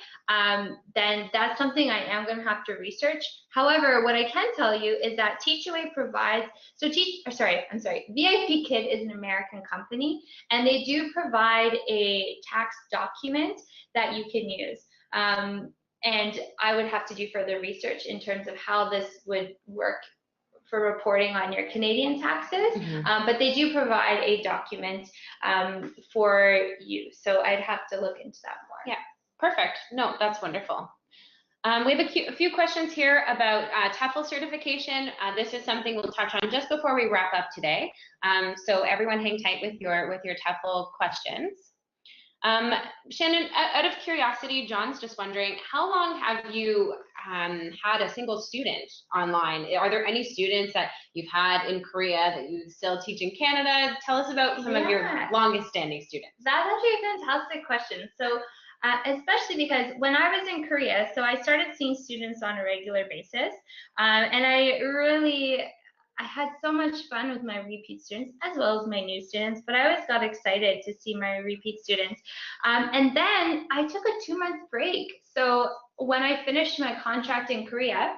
then that's something I am going to have to research. However, what I can tell you is that Teachaway provides, VIP Kid is an American company, and they do provide a tax document that you can use. And I would have to do further research in terms of how this would work for reporting on your Canadian taxes, but they do provide a document for you. So I'd have to look into that more. Yeah, perfect. No, that's wonderful. We have a few questions here about TEFL certification. This is something we'll touch on just before we wrap up today. So everyone hang tight with your TEFL questions. Shannon, out of curiosity, John's just wondering, how long have you had a single student online? Are there any students that you've had in Korea that you still teach in Canada? Tell us about some of your longest standing students. That's actually a fantastic question. So especially because when I was in Korea, so I started seeing students on a regular basis, and I had so much fun with my repeat students as well as my new students, but I always got excited to see my repeat students. And then I took a 2-month break. So when I finished my contract in Korea,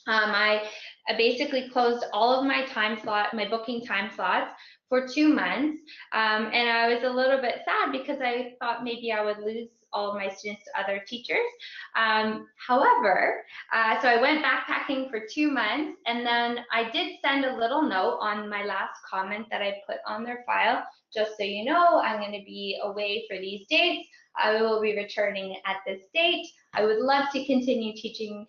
I basically closed all of my booking time slots for 2 months. And I was a little bit sad because I thought maybe I would lose all of my students to other teachers. However, so I went backpacking for 2 months, and then I did send a little note on my last comment that I put on their file, just so you know, I'm going to be away for these dates. I will be returning at this date. I would love to continue teaching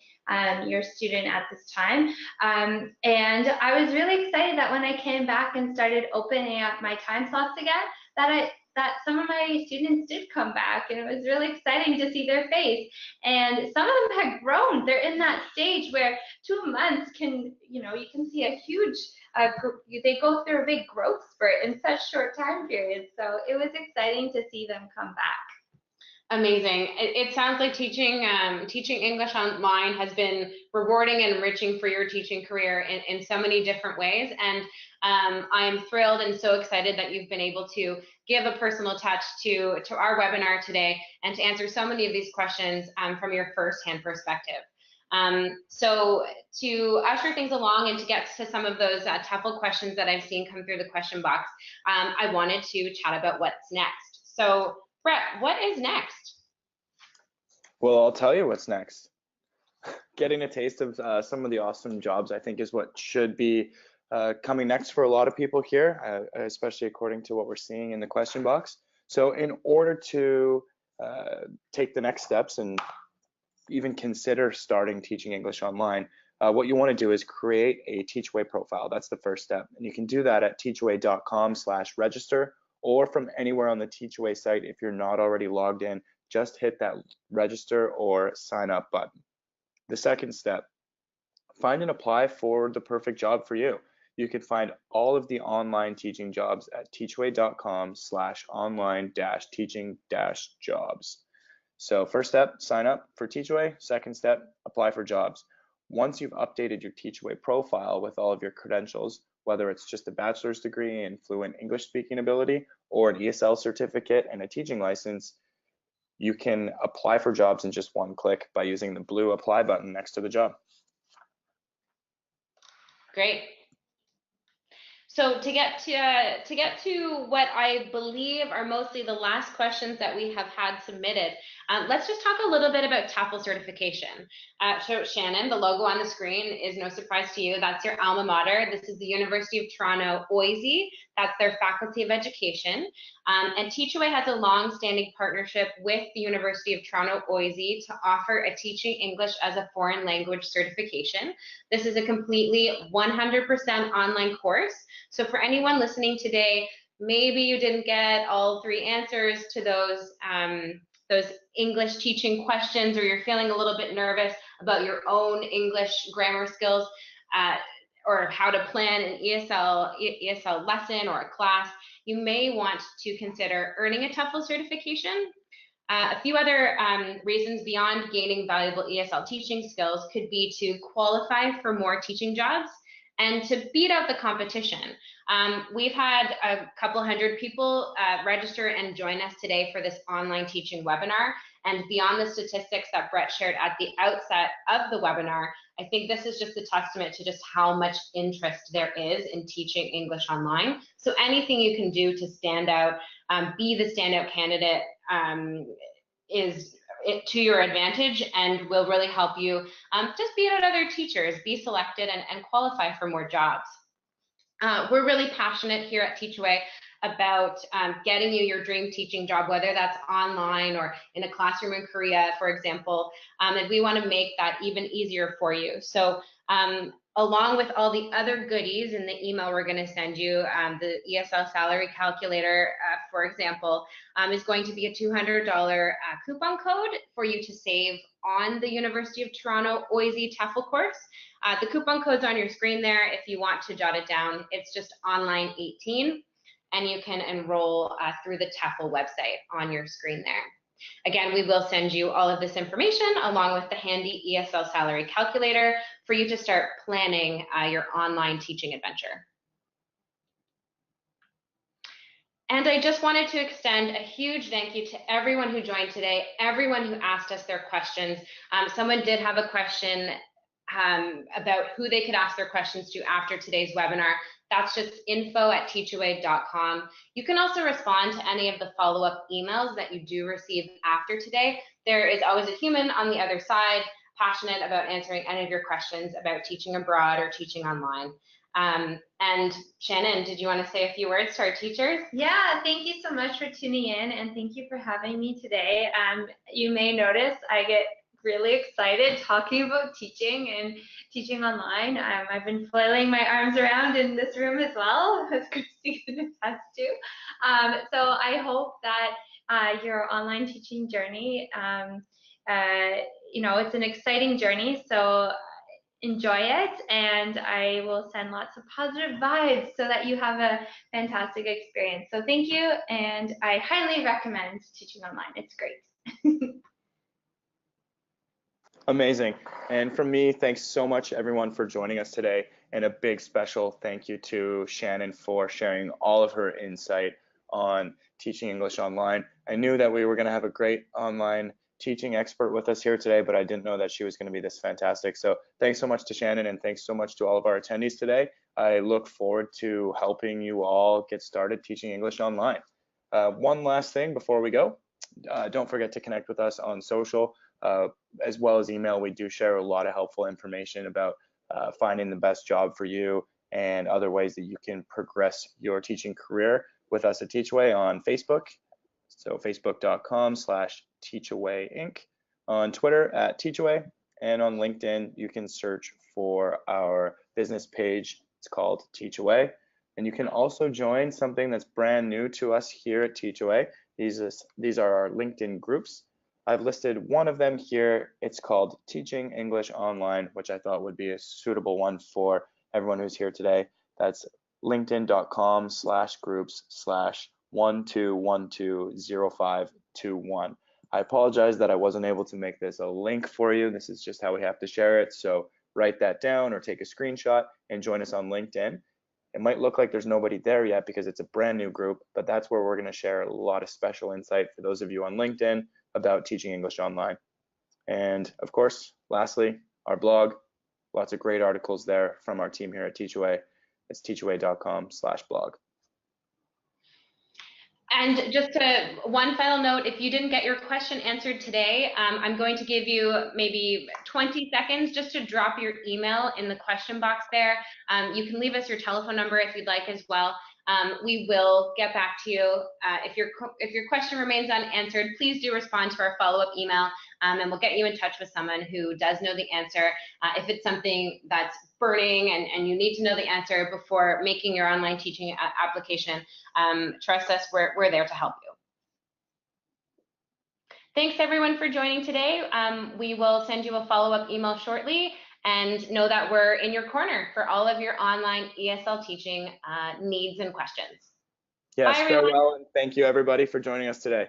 your student at this time. And I was really excited that when I came back and started opening up my time slots again, that some of my students did come back, and it was really exciting to see their face. And some of them had grown. They're in that stage where 2 months can, you can see a huge, they go through a big growth spurt in such short time periods. So it was exciting to see them come back. Amazing. It sounds like teaching English online has been rewarding and enriching for your teaching career in so many different ways. And I'm thrilled and so excited that you've been able to give a personal touch to our webinar today and to answer so many of these questions from your firsthand perspective. So to usher things along and to get to some of those TEFL questions that I've seen come through the question box, I wanted to chat about what's next. So Brett, what is next? Well, I'll tell you what's next. Getting a taste of some of the awesome jobs, I think, is what should be coming next for a lot of people here, especially according to what we're seeing in the question box. So in order to take the next steps and even consider starting teaching English online, what you want to do is create a Teachaway profile. That's the first step. And you can do that at teachaway.com/register or from anywhere on the Teachaway site. If you're not already logged in, just hit that register or sign up button. The second step, find and apply for the perfect job for you. You can find all of the online teaching jobs at teachaway.com/online-teaching-jobs. So first step, sign up for Teachaway. Second step, apply for jobs. Once you've updated your Teachaway profile with all of your credentials, whether it's just a bachelor's degree in fluent English speaking ability or an ESL certificate and a teaching license, you can apply for jobs in just one click by using the blue apply button next to the job. Great. So to get to what I believe are mostly the last questions that we have had submitted, let's just talk a little bit about TEFL certification. So Shannon, the logo on the screen is no surprise to you. That's your alma mater. This is the University of Toronto, OISE. That's their Faculty of Education. And Teachaway has a long-standing partnership with the University of Toronto, OISE to offer a Teaching English as a Foreign Language certification. This is a completely 100% online course. So for anyone listening today, maybe you didn't get all 3 answers to those English teaching questions, or you're feeling a little bit nervous about your own English grammar skills, or how to plan an ESL lesson or a class, you may want to consider earning a TEFL certification. A few other reasons beyond gaining valuable ESL teaching skills could be to qualify for more teaching jobs and to beat out the competition. We've had a couple hundred people register and join us today for this online teaching webinar. And beyond the statistics that Brett shared at the outset of the webinar, I think this is just a testament to just how much interest there is in teaching English online. So anything you can do to stand out, be the standout candidate, is to your advantage and will really help you just beat out other teachers, be selected, and qualify for more jobs. We're really passionate here at Teachaway about getting you your dream teaching job, whether that's online or in a classroom in Korea, for example, and we want to make that even easier for you. So along with all the other goodies in the email we're going to send you, the ESL salary calculator, for example, is going to be a $200 coupon code for you to save on the University of Toronto OISE TEFL course. The coupon code's on your screen there if you want to jot it down. It's just online 18, and you can enroll through the TEFL website on your screen there. Again, we will send you all of this information along with the handy ESL salary calculator for you to start planning your online teaching adventure. And I just wanted to extend a huge thank you to everyone who joined today, everyone who asked us their questions. Someone did have a question about who they could ask their questions to after today's webinar. That's just info@teachaway.com. You can also respond to any of the follow-up emails that you do receive after today. There is always a human on the other side, passionate about answering any of your questions about teaching abroad or teaching online. And Shannon, did you want to say a few words to our teachers? Yeah, thank you so much for tuning in, and thank you for having me today. You may notice I get really excited talking about teaching and teaching online. I've been flailing my arms around in this room as well, as Christy can attest to. So I hope that your online teaching journey, it's an exciting journey. So enjoy it, and I will send lots of positive vibes so that you have a fantastic experience. So thank you, and I highly recommend teaching online. It's great. Amazing. And from me, thanks so much everyone for joining us today. And a big special thank you to Shannon for sharing all of her insight on teaching English online. I knew that we were going to have a great online teaching expert with us here today, but I didn't know that she was going to be this fantastic. So thanks so much to Shannon, and thanks so much to all of our attendees today. I look forward to helping you all get started teaching English online. One last thing before we go, don't forget to connect with us on social. As well as email. We do share a lot of helpful information about finding the best job for you and other ways that you can progress your teaching career with us at Teachaway on Facebook. So facebook.com/teachawayinc, on Twitter at Teachaway, and on LinkedIn, you can search for our business page. It's called Teachaway. And you can also join something that's brand new to us here at Teachaway. These are our LinkedIn groups. I've listed one of them here. It's called Teaching English Online, which I thought would be a suitable one for everyone who's here today. That's linkedin.com/groups/12120521. I apologize that I wasn't able to make this a link for you. This is just how we have to share it. So write that down or take a screenshot and join us on LinkedIn. It might look like there's nobody there yet because it's a brand new group, but that's where we're going to share a lot of special insight for those of you on LinkedIn about teaching English online. And of course, lastly, our blog, lots of great articles there from our team here at Teachaway. It's teachaway.com/blog. And just one final note, if you didn't get your question answered today, I'm going to give you maybe 20 seconds just to drop your email in the question box there. You can leave us your telephone number if you'd like as well. We will get back to you. If your question remains unanswered, please do respond to our follow-up email, and we'll get you in touch with someone who does know the answer. If it's something that's burning and you need to know the answer before making your online teaching application, trust us, we're there to help you. Thanks everyone for joining today. We will send you a follow-up email shortly, and know that we're in your corner for all of your online ESL teaching needs and questions. Yes, Bye, everyone. farewell, and thank you everybody for joining us today.